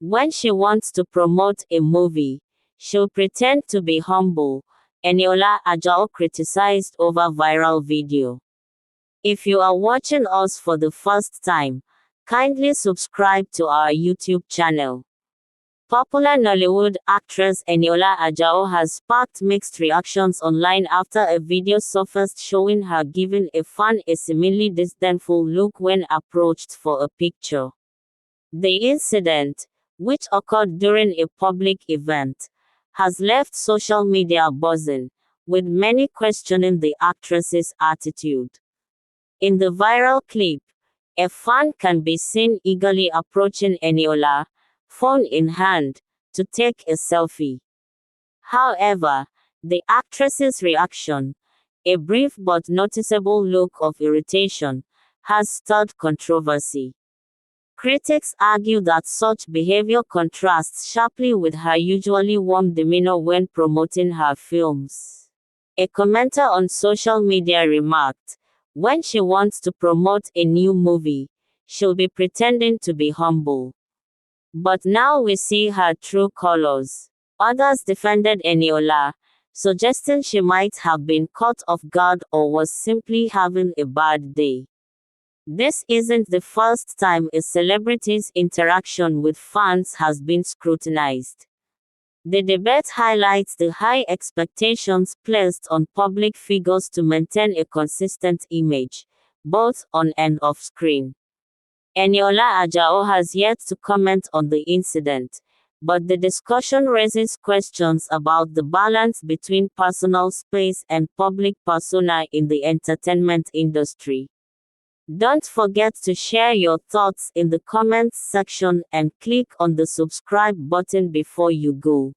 When she wants to promote a movie, she'll pretend to be humble, ENIOLA AJAO criticized over viral video. If you are watching us for the first time, kindly subscribe to our YouTube channel. Popular Nollywood actress ENIOLA AJAO has sparked mixed reactions online after a video surfaced showing her giving a fan a seemingly disdainful look when approached for a picture. The incident, which occurred during a public event, has left social media buzzing, with many questioning the actress's attitude. In the viral clip, a fan can be seen eagerly approaching ENIOLA, phone in hand, to take a selfie. However, the actress's reaction, a brief but noticeable look of irritation, has stirred controversy. Critics argue that such behavior contrasts sharply with her usually warm demeanor when promoting her films. A commenter on social media remarked, "When she wants to promote a new movie, she'll be pretending to be humble. But now we see her true colors." Others defended ENIOLA, suggesting she might have been caught off guard or was simply having a bad day. This isn't the first time a celebrity's interaction with fans has been scrutinized. The debate highlights the high expectations placed on public figures to maintain a consistent image, both on and off screen. ENIOLA AJAO has yet to comment on the incident, but the discussion raises questions about the balance between personal space and public persona in the entertainment industry. Don't forget to share your thoughts in the comments section and click on the subscribe button before you go.